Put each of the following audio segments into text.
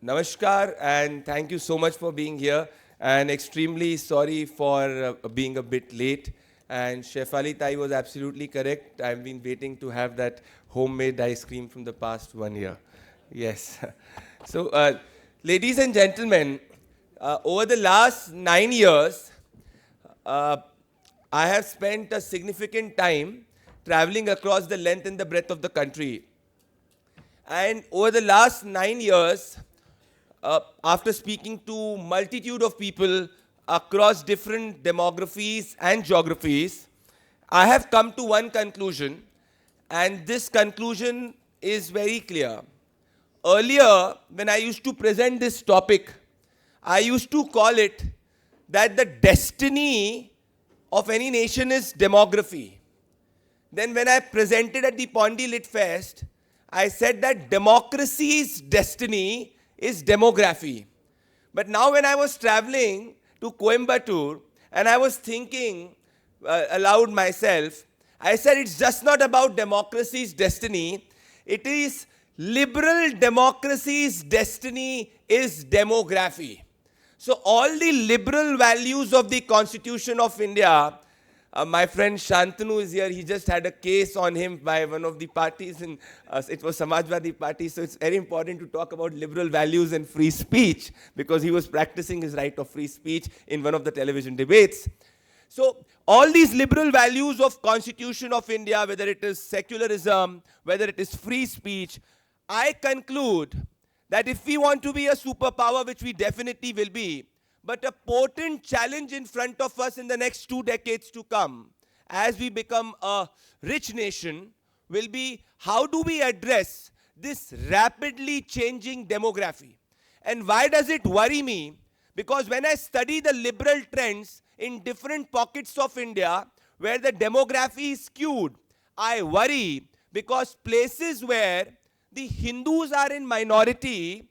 Namaskar and thank you so much for being here, and extremely sorry for being a bit late. And Shefali Tai was absolutely correct. I've been waiting to have that homemade ice cream from the past 1 year. Yes. So, ladies and gentlemen, over the last 9 years, uh, I have spent a significant time traveling across the length and the breadth of the country. And over the last 9 years, after speaking to multitude of people across different demographies and geographies, I have come to one conclusion, and this conclusion is very clear. Earlier, when I used to present this topic, I used to call it that the destiny of any nation is demography. Then when I presented at the Pondi Lit Fest, I said that democracy's destiny is demography. But now when I was traveling to Coimbatore and I was thinking aloud myself, I said it's just not about democracy's destiny, it is liberal democracy's destiny is demography. So all the liberal values of the Constitution of India, my friend Shantanu is here. He just had a case on him by one of the parties, and it was Samajwadi Party. So it's very important to talk about liberal values and free speech, because he was practicing his right of free speech in one of the television debates. So all these liberal values of Constitution of India, whether it is secularism, whether it is free speech, I conclude that if we want to be a superpower, which we definitely will be, but a potent challenge in front of us in the next 2 decades to come, as we become a rich nation, will be how do we address this rapidly changing demography? And why does it worry me? Because when I study the liberal trends in different pockets of India where the demography is skewed, I worry, because places where the Hindus are in minority,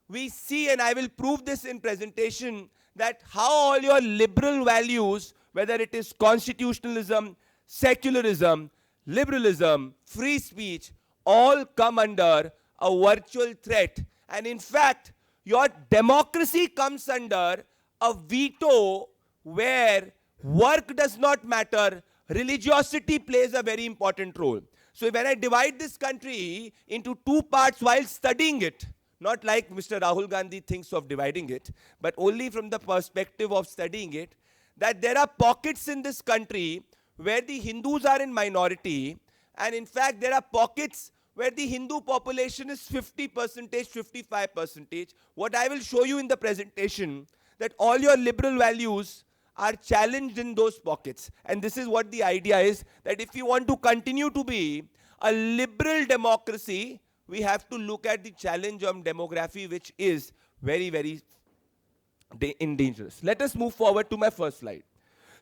we see, and I will prove this in presentation, that how all your liberal values, whether it is constitutionalism, secularism, liberalism, free speech, all come under a virtual threat. And in fact, your democracy comes under a veto where work does not matter, religiosity plays a very important role. So when I divide this country into two parts while studying it, not like Mr. Rahul Gandhi thinks of dividing it, but only from the perspective of studying it, that there are pockets in this country where the Hindus are in minority, and in fact there are pockets where the Hindu population is 50%, 55%. What I will show you in the presentation, that all your liberal values are challenged in those pockets. And this is what the idea is, that if you want to continue to be a liberal democracy, we have to look at the challenge of demography, which is very, very dangerous. Let us move forward to my first slide.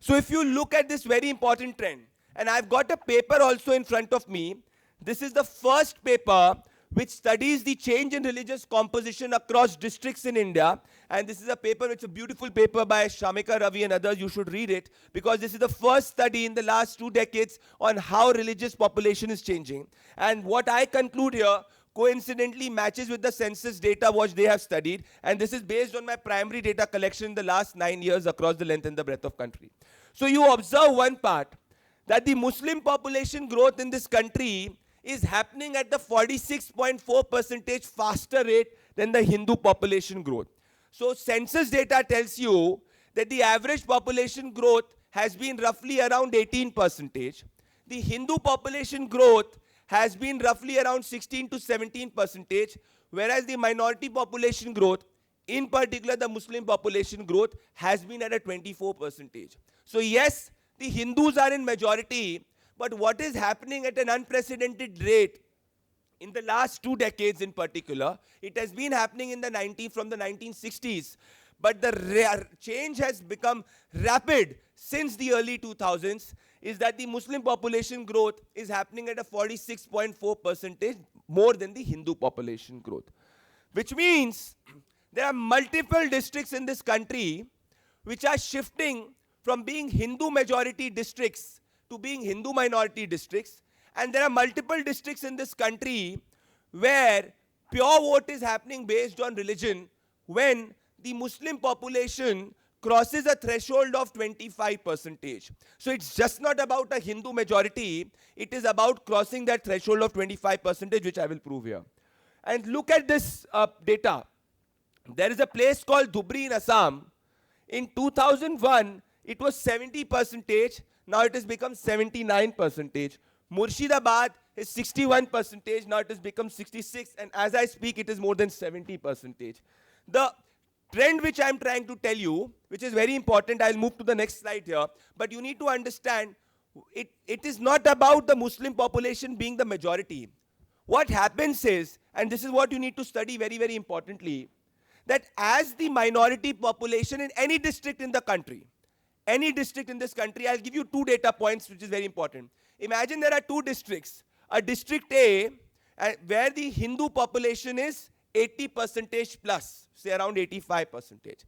So if you look at this very important trend, and I've got a paper also in front of me. This is the first paper which studies the change in religious composition across districts in India. And this is a paper, it's a beautiful paper by Shamika Ravi and others. You should read it, because this is the first study in the last 2 decades on how religious population is changing. And what I conclude here coincidentally matches with the census data which they have studied, and this is based on my primary data collection in the last 9 years across the length and the breadth of country. So you observe one part, that the Muslim population growth in this country is happening at the 46.4% faster rate than the Hindu population growth. So census data tells you that the average population growth has been roughly around 18%. The Hindu population growth has been roughly around 16 to 17%, whereas the minority population growth, in particular the Muslim population growth, has been at a 24%. So yes, the Hindus are in majority, but what is happening at an unprecedented rate in the last 2 decades in particular, it has been happening in the from the 1960s, but the change has become rapid since the early 2000s, is that the Muslim population growth is happening at a 46.4% more than the Hindu population growth. Which means there are multiple districts in this country which are shifting from being Hindu majority districts to being Hindu minority districts. And there are multiple districts in this country where Pure vote is happening based on religion when the Muslim population crosses a threshold of 25%. So it's just not about a Hindu majority, it is about crossing that threshold of 25%, which I will prove here. And look at this data. There is a place called Dhubri in Assam. In 2001, it was 70%. Now it has become 79%. Murshidabad is 61%. Now it has become 66. And as I speak, it is more than 70%. The trend which I am trying to tell you, which is very important, I'll move to the next slide here. But you need to understand, it is not about the Muslim population being the majority. What happens is, and this is what you need to study very, very importantly, that as the minority population in any district in the country, any district in this country, I'll give you two data points which is very important. Imagine there are two districts. A district A, where the Hindu population is 80% plus, say around 85%.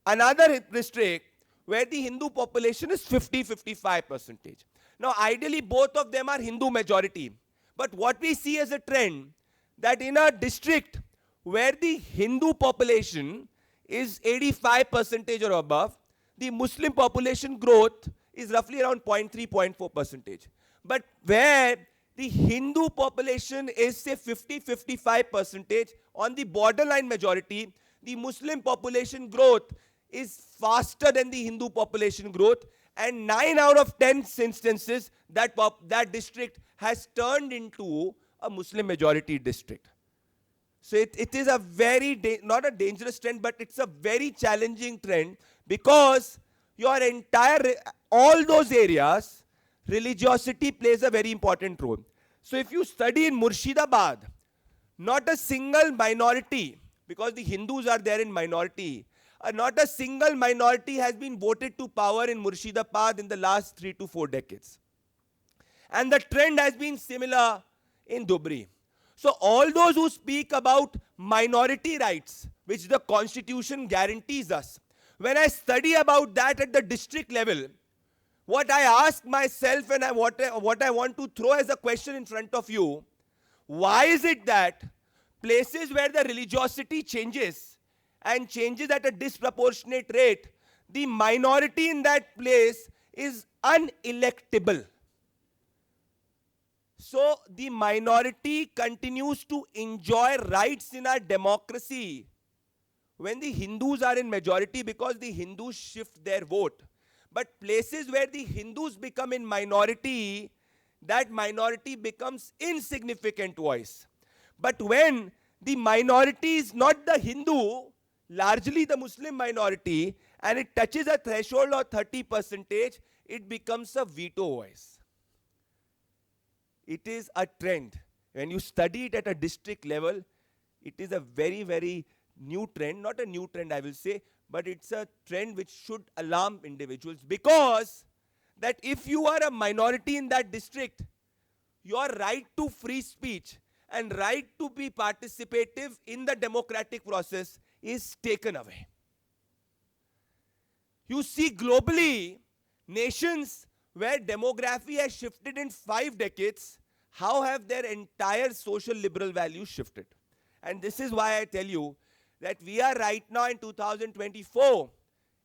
Another district where the Hindu population is 50-55%. Now ideally both of them are Hindu majority. But what we see as a trend, that in a district where the Hindu population is 85% or above, the Muslim population growth is roughly around 0.3-0.4%. But where the Hindu population is say 50-55% on the borderline majority, the Muslim population growth is faster than the Hindu population growth, and 9 out of 10 instances that district has turned into a Muslim majority district. So it is a very, not a dangerous trend, but it's a very challenging trend, because your entire, all those areas, religiosity plays a very important role. So if you study in Murshidabad, not a single minority, because the Hindus are there in minority, not a single minority has been voted to power in Murshidabad in the last 3 to 4 decades. And the trend has been similar in Dhubri. So all those who speak about minority rights, which the constitution guarantees us, when I study about that at the district level, what I ask myself and what I want to throw as a question in front of you, why is it that places where the religiosity changes and changes at a disproportionate rate, the minority in that place is unelectable? So the minority continues to enjoy rights in our democracy when the Hindus are in majority, because the Hindus shift their vote. But places where the Hindus become in minority, that minority becomes insignificant voice. But when the minority is not the Hindu, largely the Muslim minority, and it touches a threshold of 30%, it becomes a veto voice. It is a trend. When you study it at a district level, it is a very, very new trend. Not a new trend, I will say, but it's a trend which should alarm individuals, because that if you are a minority in that district, your right to free speech and right to be participative in the democratic process is taken away. You see globally, nations where demography has shifted in 5 decades, how have their entire social liberal values shifted? And this is why I tell you that we are right now in 2024.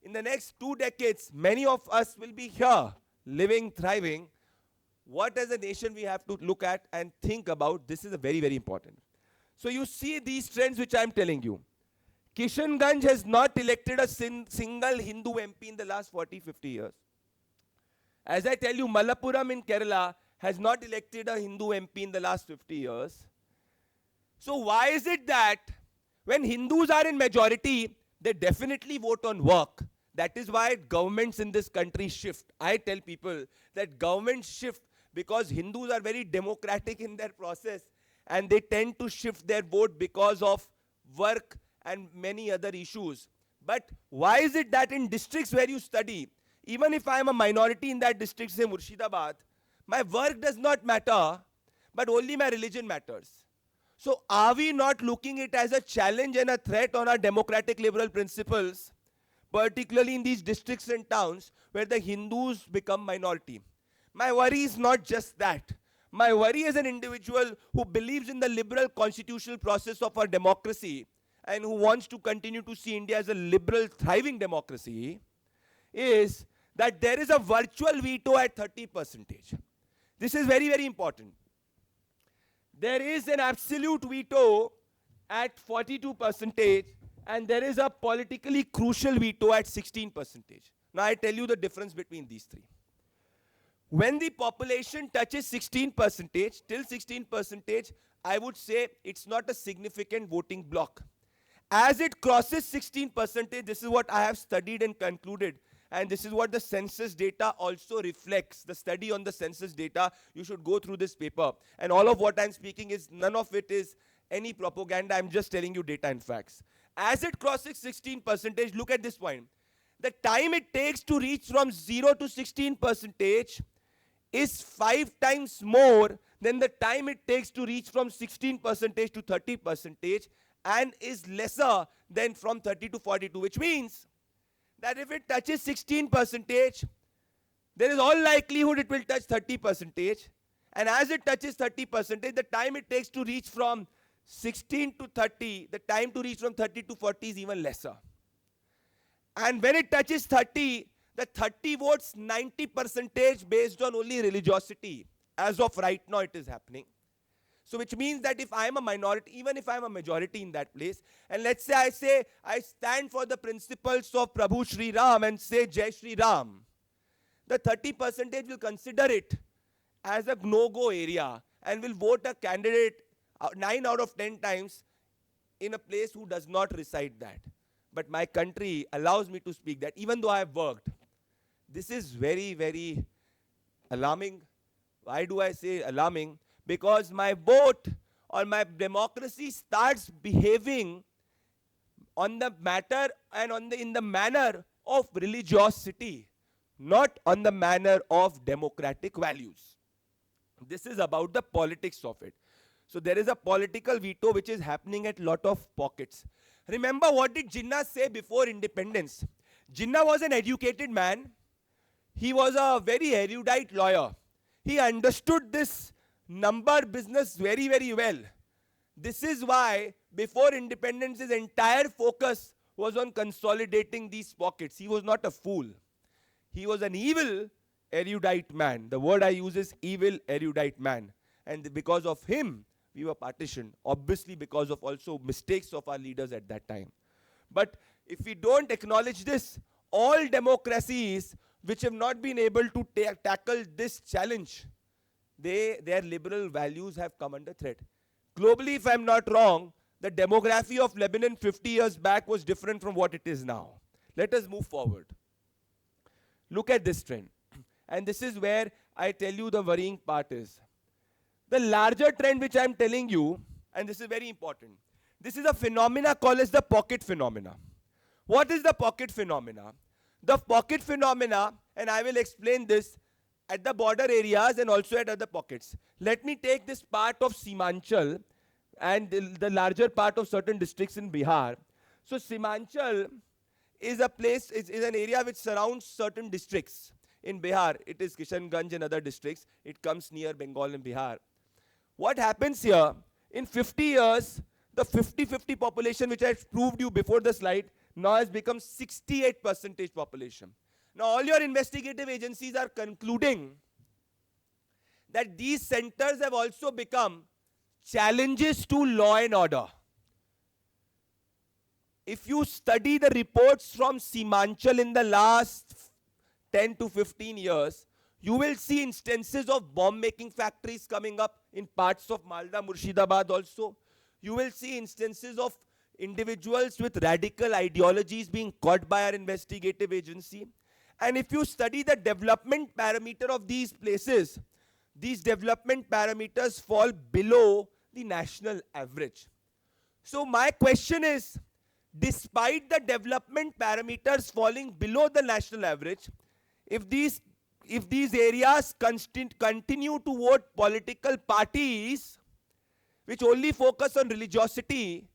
In the next 2 decades, many of us will be here, living, thriving. What as a nation we have to look at and think about, this is a very, very important. So you see these trends which I am telling you. Kishanganj has not elected a single Hindu MP in the last 40-50 years. As I tell you, Malappuram in Kerala has not elected a Hindu MP in the last 50 years. So why is it that when Hindus are in majority, they definitely vote on work? That is why governments in this country shift. I tell people that governments shift because Hindus are very democratic in their process, and they tend to shift their vote because of work and many other issues. But why is it that in districts where you study, even if I am a minority in that district, say Murshidabad, my work does not matter, but only my religion matters? So are we not looking at it as a challenge and a threat on our democratic liberal principles, particularly in these districts and towns where the Hindus become minority? My worry is not just that. My worry as an individual who believes in the liberal constitutional process of our democracy and who wants to continue to see India as a liberal, thriving democracy is that there is a virtual veto at 30%. This is very, very important. There is an absolute veto at 42%, and there is a politically crucial veto at 16%. Now I tell you the difference between these three. When the population touches 16%, till 16%, I would say it's not a significant voting bloc. As it crosses 16%, this is what I have studied and concluded, and this is what the census data also reflects. The study on the census data, you should go through this paper. And all of what I'm speaking is, none of it is any propaganda, I'm just telling you data and facts. As it crosses 16%, look at this point. The time it takes to reach from 0 to 16% is 5 times more than the time it takes to reach from 16% to 30%, and is lesser than from 30 to 42, which means that if it touches 16%, there is all likelihood it will touch 30%, and as it touches 30%, the time it takes to reach from 16 to 30, the time to reach from 30 to 40 is even lesser. And when it touches 30, the 30 votes 90% based on only religiosity. As of right now it is happening. So which means that if I am a minority, even if I am a majority in that place, and let's say I stand for the principles of Prabhu Shri Ram and say Jai Shri Ram, the 30% will consider it as a no-go area and will vote a candidate 9 out of 10 times in a place who does not recite that. But my country allows me to speak that, even though I have worked. This is very, very alarming. Why do I say alarming? Because my vote or my democracy starts behaving on the matter and in the manner of religiosity, not on the manner of democratic values. This is about the politics of it. So there is a political veto which is happening at lot of pockets. Remember, what did Jinnah say before independence? Jinnah was an educated man. He was a very erudite lawyer. He understood this number business very, very well. This is why before independence his entire focus was on consolidating these pockets. He was not a fool. He was an evil erudite man. The word I use is evil erudite man. And because of him, we were partitioned. Obviously because of also mistakes of our leaders at that time. But if we don't acknowledge this, all democracies which have not been able to tackle this challenge, their liberal values have come under threat. Globally, if I'm not wrong, the demography of Lebanon 50 years back was different from what it is now. Let us move forward. Look at this trend. And this is where I tell you the worrying part is. The larger trend which I'm telling you, and this is very important, this is a phenomena called as the pocket phenomena. What is the pocket phenomena? The pocket phenomena, and I will explain this at the border areas and also at other pockets. Let me take this part of Simanchal and the larger part of certain districts in Bihar. So Simanchal is a place, is an area which surrounds certain districts. In Bihar, it is Kishanganj and other districts. It comes near Bengal and Bihar. What happens here, in 50 years, the 50-50 population which I proved you before the slide, now has become 68% population. Now all your investigative agencies are concluding that these centers have also become challenges to law and order. If you study the reports from Simanchal in the last 10 to 15 years, you will see instances of bomb-making factories coming up in parts of Malda, Murshidabad also. You will see instances of individuals with radical ideologies being caught by our investigative agency. And if you study the development parameter of these places, these development parameters fall below the national average. So my question is, despite the development parameters falling below the national average, if these areas continue to vote political parties which only focus on religiosity,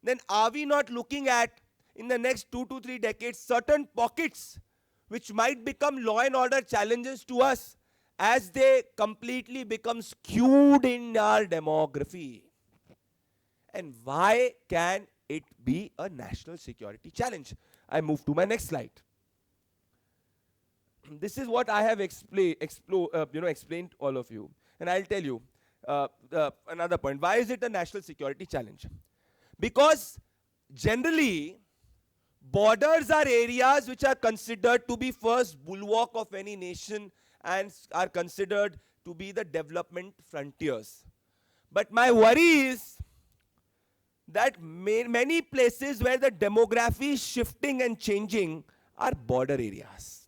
then are we not looking at, in the next 2 to 3 decades, certain pockets which might become law and order challenges to us, as they completely become skewed in our demography. And why can it be a national security challenge? I move to my next slide. This is what I have explained to all of you. And I'll tell you another point. Why is it a national security challenge? Because generally, borders are areas which are considered to be first bulwark of any nation and are considered to be the development frontiers. But my worry is that many places where the demography is shifting and changing are border areas.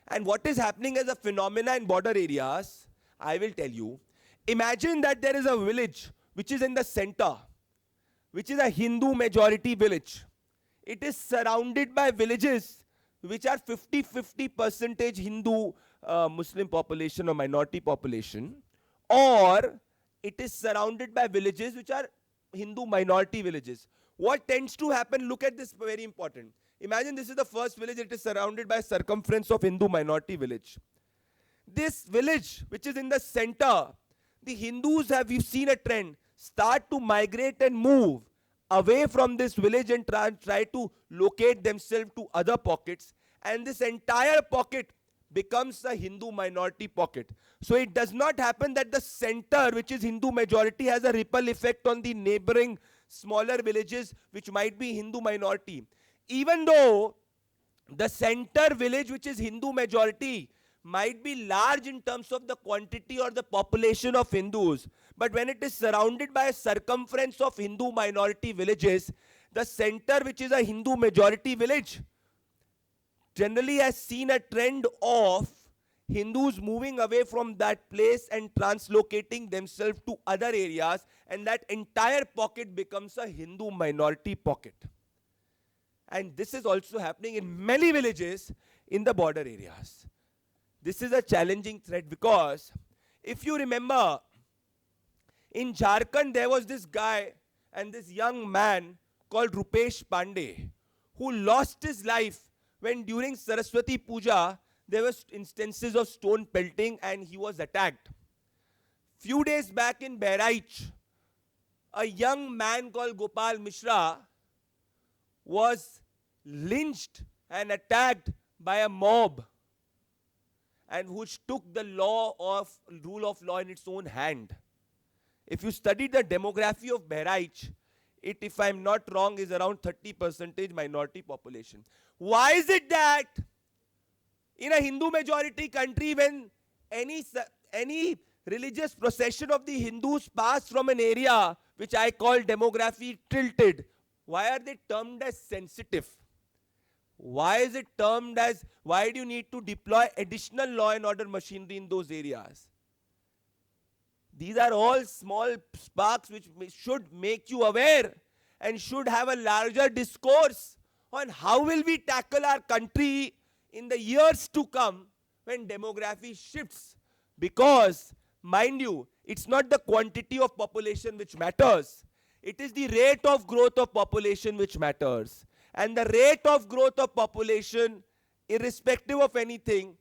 And what is happening as a phenomena in border areas, I will tell you. Imagine that there is a village which is in the center, which is a Hindu majority village. It is surrounded by villages which are 50-50 percentage Hindu Muslim population or minority population, or it is surrounded by villages which are Hindu minority villages. What tends to happen, look at this, very important. Imagine this is the first village, it is surrounded by circumference of Hindu minority village. This village, which is in the center, the Hindus have, we've seen a trend, start to migrate and move away from this village and try to locate themselves to other pockets. And this entire pocket becomes a Hindu minority pocket. So it does not happen that the center, which is Hindu majority, has a ripple effect on the neighboring smaller villages which might be Hindu minority. Even though the center village, which is Hindu majority, might be large in terms of the quantity or the population of Hindus, but when it is surrounded by a circumference of Hindu minority villages, the center, which is a Hindu majority village, generally has seen a trend of Hindus moving away from that place and translocating themselves to other areas, and that entire pocket becomes a Hindu minority pocket. And this is also happening in many villages in the border areas. This is a challenging threat because if you remember, in Jharkhand there was this guy and this young man called Rupesh Pandey who lost his life when during Saraswati Puja there were instances of stone pelting and he was attacked. Few days back in Bahraich, a young man called Gopal Mishra was lynched and attacked by a mob, and which took the rule of law in its own hand. If you study the demography of Bahraich, it, if I'm not wrong, is around 30% minority population. Why is it that in a Hindu majority country, when any religious procession of the Hindus pass from an area which I call demography tilted, why are they termed as sensitive? Why is it termed as, why do you need to deploy additional law and order machinery in those areas? These are all small sparks which should make you aware and should have a larger discourse on how will we tackle our country in the years to come when demography shifts. Because, mind you, it's not the quantity of population which matters. It is the rate of growth of population which matters. And the rate of growth of population, irrespective of anything,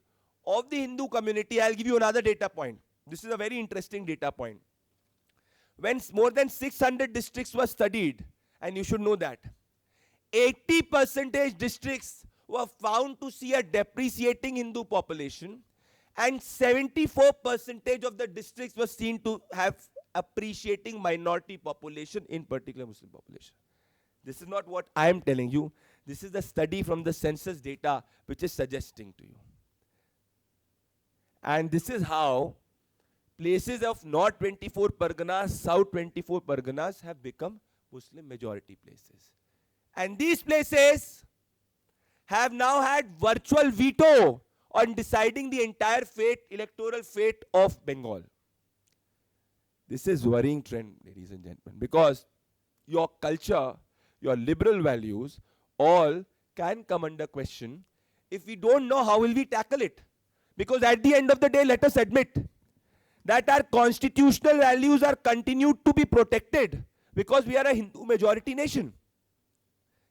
of the Hindu community, I'll give you another data point. This is a very interesting data point. When more than 600 districts were studied, and you should know that, 80% districts were found to see a depreciating Hindu population, and 74% of the districts were seen to have appreciating minority population, in particular Muslim population. This is not what I am telling you. This is the study from the census data which is suggesting to you. And this is how places of North 24 Parganas, South 24 Parganas have become Muslim majority places. And these places have now had virtual veto on deciding the entire electoral fate of Bengal. This is worrying trend, ladies and gentlemen, because your culture, your liberal values, all can come under question if we don't know how will we tackle it. Because at the end of the day, let us admit that our constitutional values are continued to be protected because we are a Hindu majority nation.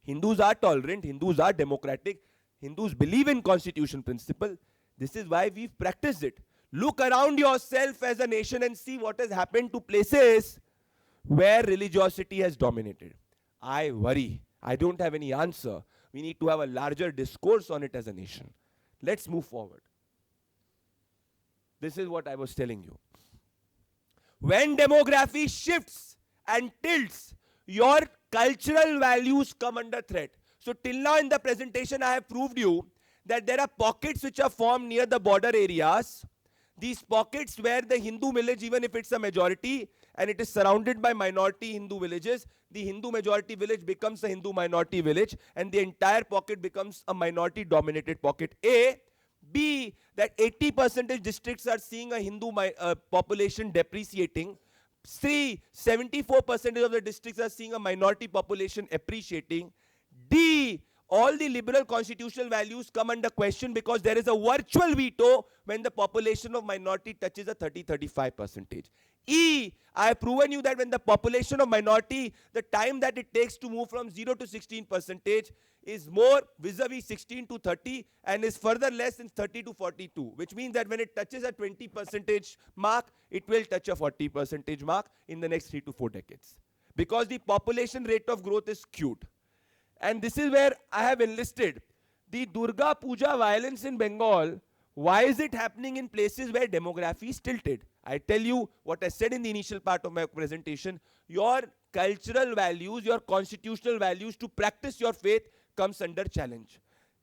Hindus are tolerant, Hindus are democratic, Hindus believe in constitution principle. This is why we've practiced it. Look around yourself as a nation and see what has happened to places where religiosity has dominated. I worry. I don't have any answer. We need to have a larger discourse on it as a nation. Let's move forward. This is what I was telling you. When demography shifts and tilts, your cultural values come under threat. So till now in the presentation I have proved you that there are pockets which are formed near the border areas. These pockets where the Hindu village, even if it's a majority and it is surrounded by minority Hindu villages, the Hindu majority village becomes a Hindu minority village and the entire pocket becomes a minority dominated pocket. A. B. That 80% districts are seeing a Hindu population depreciating. C. 74% of the districts are seeing a minority population appreciating. D. All the liberal constitutional values come under question because there is a virtual veto when the population of minority touches a 30-35%. E. I have proven you that when the population of minority, the time that it takes to move from 0 to 16% is more vis-a-vis 16 to 30 and is further less in 30 to 42, which means that when it touches a 20% mark, it will touch a 40% mark in the next 3 to 4 decades. Because the population rate of growth is skewed. And this is where I have enlisted the Durga Puja violence in Bengal. Why is it happening in places where demography is tilted? I tell you what I said in the initial part of my presentation. Your cultural values, your constitutional values to practice your faith comes under challenge.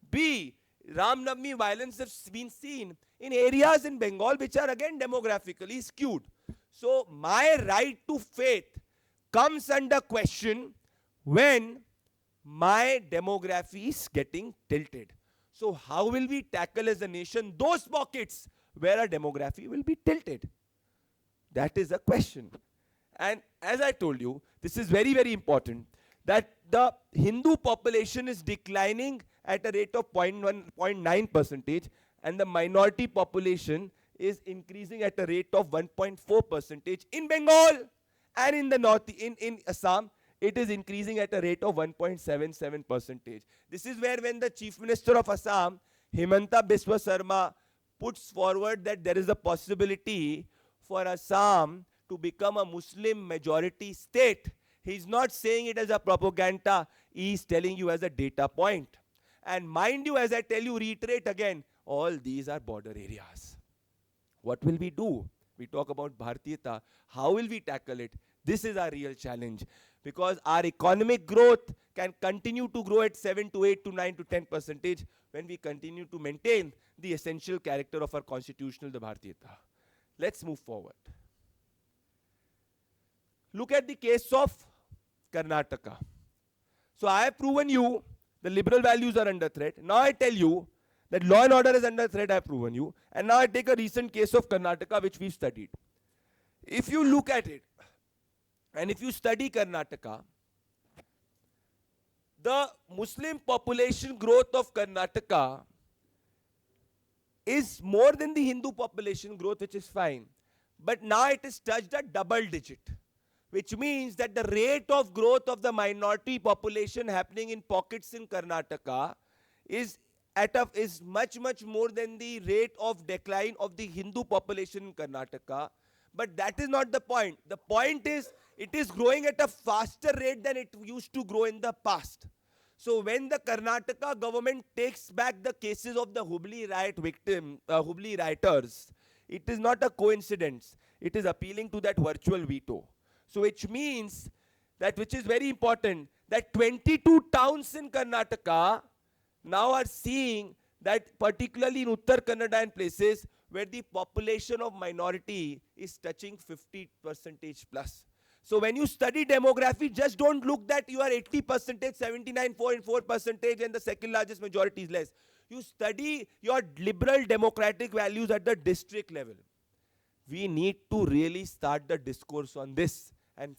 B. Ram Navami violence has been seen in areas in Bengal which are again demographically skewed. So my right to faith comes under question when my demography is getting tilted. So how will we tackle as a nation those pockets where our demography will be tilted? That is a question. And as I told you, this is very, very important that the Hindu population is declining at a rate of 0.9% and the minority population is increasing at a rate of 1.4% in Bengal and in the north, in Assam. It is increasing at a rate of 1.77%. This is where when the Chief Minister of Assam, Himanta Biswa Sarma, puts forward that there is a possibility for Assam to become a Muslim majority state, he is not saying it as a propaganda, he is telling you as a data point. And mind you, as I tell you, reiterate again, all these are border areas. What will we do? We talk about Bhartiyata. How will we tackle it? This is our real challenge. Because our economic growth can continue to grow at 7 to 8 to 9 to 10% when we continue to maintain the essential character of our constitutional, the Bhartiyata. Let's move forward. Look at the case of Karnataka. So I have proven you the liberal values are under threat. Now I tell you that law and order is under threat, I have proven you. And now I take a recent case of Karnataka which we've studied. If you look at it, and if you study Karnataka, the Muslim population growth of Karnataka is more than the Hindu population growth, which is fine. But now it is touched a double digit, which means that the rate of growth of the minority population happening in pockets in Karnataka is much, much more than the rate of decline of the Hindu population in Karnataka. But that is not the point. The point is, it is growing at a faster rate than it used to grow in the past. So when the Karnataka government takes back the cases of the Hubli rioters, it is not a coincidence. It is appealing to that virtual veto. So which means that, which is very important, that 22 towns in Karnataka now are seeing that, particularly in Uttar Kannada and places where the population of minority is touching 50% plus. So when you study demography, just don't look that you are 80%, 79.4% and the second largest majority is less. You study your liberal democratic values at the district level. We need to really start the discourse on this and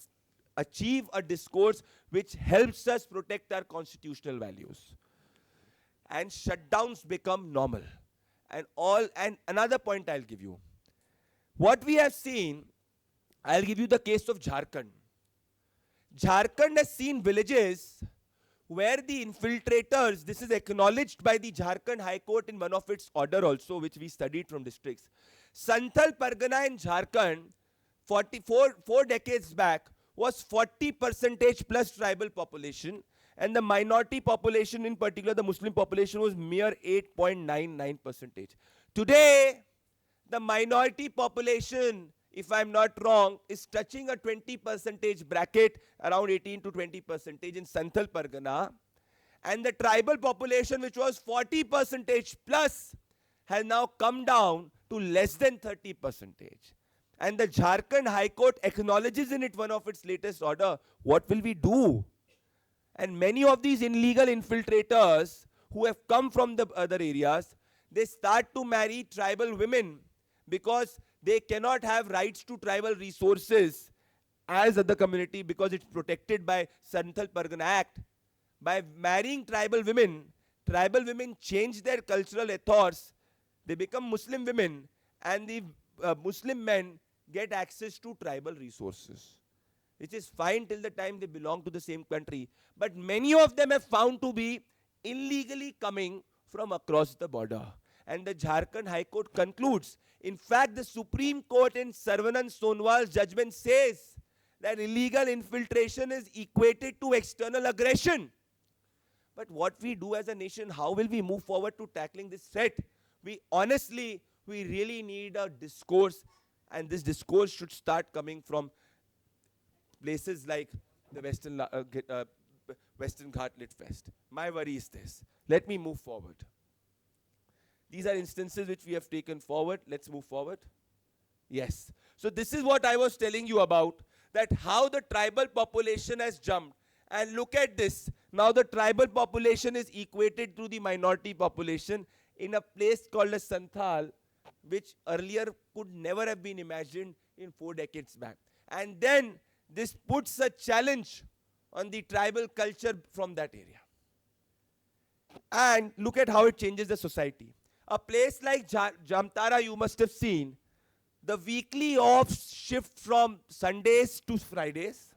achieve a discourse which helps us protect our constitutional values. And shutdowns become normal. And another point I'll give you. What we have seen, I'll give you the case of Jharkhand. Jharkhand has seen villages where the infiltrators, this is acknowledged by the Jharkhand High Court in one of its order also, which we studied from districts. Santhal Pargana in Jharkhand, 4 decades back, was 40 percentage plus tribal population, and the minority population, in particular the Muslim population, was mere 8.99 percentage. Today, the minority population, if I'm not wrong, is touching a 20 percentage bracket, around 18 to 20 percentage in Santhal Pargana. And the tribal population, which was 40 percentage plus, has now come down to less than 30 percentage. And the Jharkhand High Court acknowledges in it one of its latest order. What will we do? And many of these illegal infiltrators who have come from the other areas, they start to marry tribal women because they cannot have rights to tribal resources as other community because it's protected by Santhal Pargana Act. By marrying tribal women change their cultural ethos. They become Muslim women, and the Muslim men get access to tribal resources, which is fine till the time they belong to the same country. But many of them have found to be illegally coming from across the border. And the Jharkhand High Court concludes. In fact, the Supreme Court in Sarvanand Sonowal's judgment says that illegal infiltration is equated to external aggression. But what we do as a nation, how will we move forward to tackling this threat? We really need a discourse, and this discourse should start coming from places like the Western Ghats Lit Fest. My worry is this. Let me move forward. These are instances which we have taken forward. Let's move forward. Yes. So this is what I was telling you about, that how the tribal population has jumped. And look at this. Now the tribal population is equated to the minority population in a place called as Santhal, which earlier could never have been imagined in 4 decades back. And then this puts a challenge on the tribal culture from that area. And look at how it changes the society. A place like Jamtara, you must have seen, the weekly off shift from Sundays to Fridays.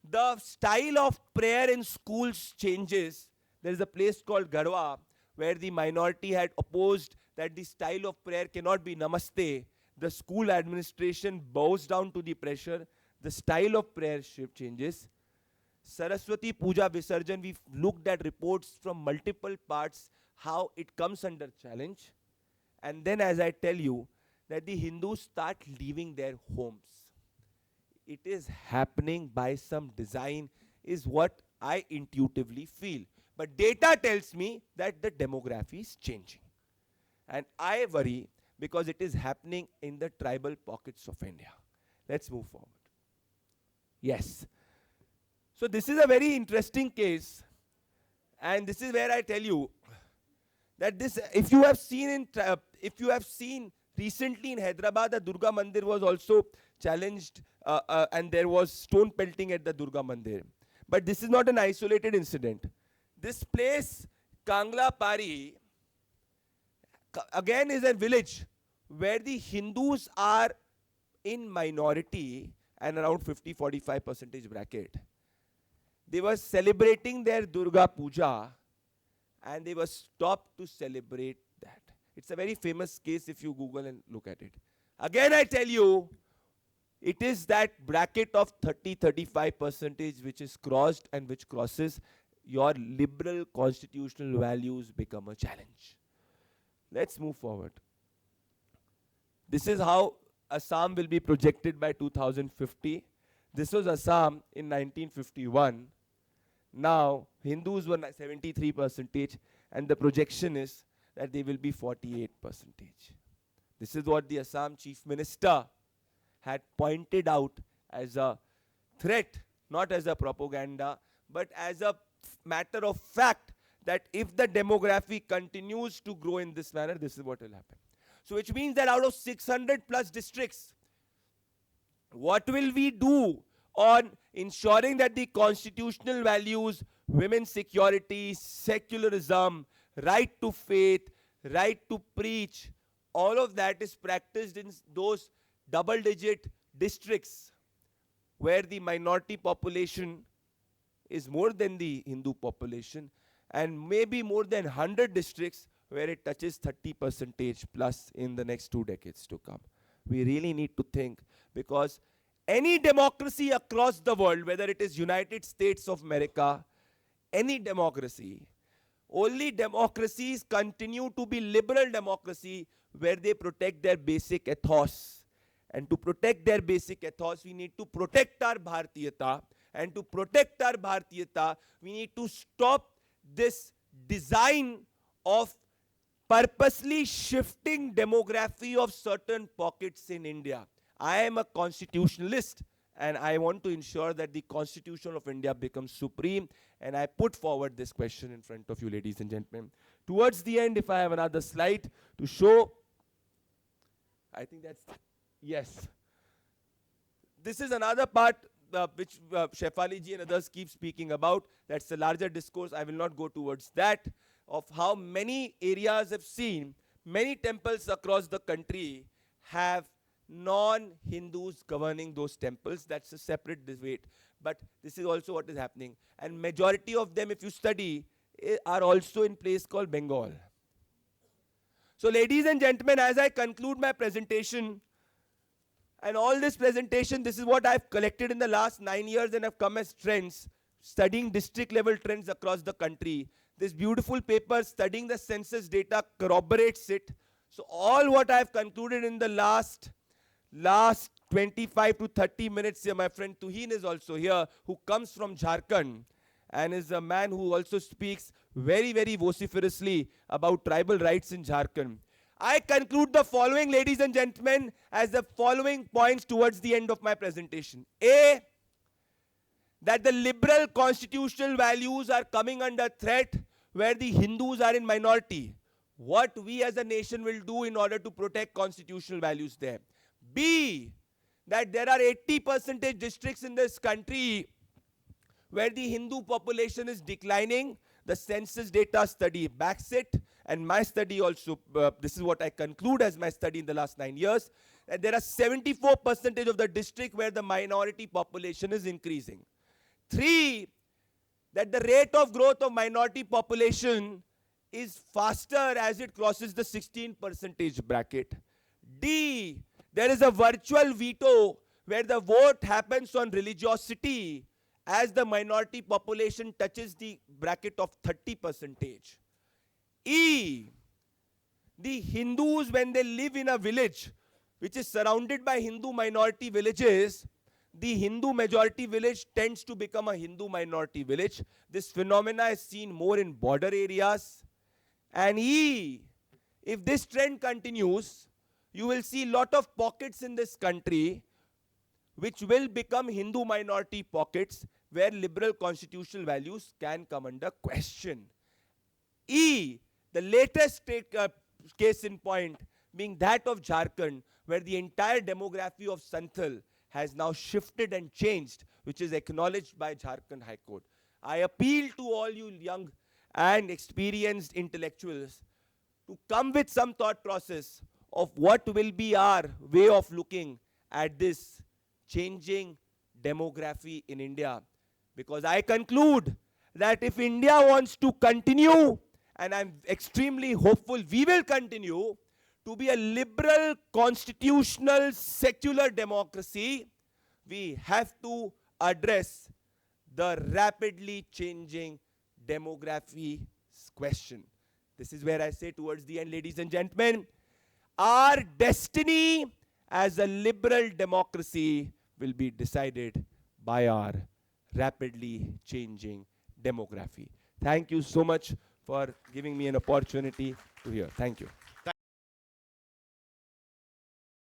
The style of prayer in schools changes. There is a place called Garwa, where the minority had opposed that the style of prayer cannot be Namaste. The school administration bows down to the pressure. The style of prayer shift changes. Saraswati Puja Visarjan, we've looked at reports from multiple parts, how it comes under challenge. And then, as I tell you, that the Hindus start leaving their homes. It is happening by some design, is what I intuitively feel. But data tells me that the demography is changing. And I worry because it is happening in the tribal pockets of India. Let's move forward. Yes. So this is a very interesting case. And this is where I tell you that this, if you have seen recently in Hyderabad, the Durga Mandir was also challenged, and there was stone pelting at the Durga Mandir. But this is not an isolated incident. This place, Kangla Pari, again is a village where the Hindus are in minority and around 50-45 percentage bracket. They were celebrating their Durga Puja, and they were stopped to celebrate that. It's a very famous case if you Google and look at it. Again, I tell you, it is that bracket of 30-35 percentage which is crossed, and which crosses, your liberal constitutional values become a challenge. Let's move forward. This is how Assam will be projected by 2050. This was Assam in 1951. Now, Hindus were 73 percentage, and the projection is that they will be 48 percentage. This is what the Assam Chief Minister had pointed out as a threat, not as a propaganda, but as a matter of fact, that if the demography continues to grow in this manner, this is what will happen. So which means that out of 600 plus districts, what will we do on ensuring that the constitutional values, women's security, secularism, right to faith, right to preach, all of that is practiced in those double-digit districts where the minority population is more than the Hindu population, and maybe more than 100 districts where it touches 30% plus in the next 2 decades to come. We really need to think, because any democracy across the world, whether it is United States of America, any democracy, only democracies continue to be liberal democracy where they protect their basic ethos. And to protect their basic ethos, we need to protect our Bharatiyata. And to protect our Bharatiyata, we need to stop this design of purposely shifting demography of certain pockets in India. I am a constitutionalist, and I want to ensure that the Constitution of India becomes supreme, and I put forward this question in front of you, ladies and gentlemen. Towards the end, if I have another slide to show, I think that's, yes. This is another part which Shefali ji and others keep speaking about. That's a larger discourse. I will not go towards that, of how many areas have seen, many temples across the country have non-Hindus governing those temples. That's a separate debate. But this is also what is happening. And majority of them, if you study, are also in place called Bengal. So ladies and gentlemen, as I conclude my presentation, and all this presentation, this is what I've collected in the last 9 years and have come as trends, studying district level trends across the country. This beautiful paper studying the census data corroborates it. So all what I've concluded in the last 25 to 30 minutes here, my friend Tuhin is also here, who comes from Jharkhand and is a man who also speaks very, very vociferously about tribal rights in Jharkhand. I conclude the following, ladies and gentlemen, as the following points towards the end of my presentation. A, that the liberal constitutional values are coming under threat where the Hindus are in minority. What we as a nation will do in order to protect constitutional values there. B, that there are 80% districts in this country where the Hindu population is declining. The census data study backs it, and my study also, this is what I conclude as my study in the last 9 years, that there are 74% of the district where the minority population is increasing. 3, that the rate of growth of minority population is faster as it crosses the 16% bracket. D, there is a virtual veto where the vote happens on religiosity as the minority population touches the bracket of 30%. E, the Hindus, when they live in a village which is surrounded by Hindu minority villages, the Hindu majority village tends to become a Hindu minority village. This phenomena is seen more in border areas. And E, if this trend continues, you will see a lot of pockets in this country which will become Hindu minority pockets where liberal constitutional values can come under question. E, the latest case in point being that of Jharkhand, where the entire demography of Santhal has now shifted and changed, which is acknowledged by Jharkhand High Court. I appeal to all you young and experienced intellectuals to come with some thought process of what will be our way of looking at this changing demography in India. Because I conclude that if India wants to continue, and I'm extremely hopeful we will continue, to be a liberal, constitutional, secular democracy, we have to address the rapidly changing demography question. This is where I say towards the end, ladies and gentlemen, our destiny as a liberal democracy will be decided by our rapidly changing demography. Thank you so much for giving me an opportunity to hear. Thank you.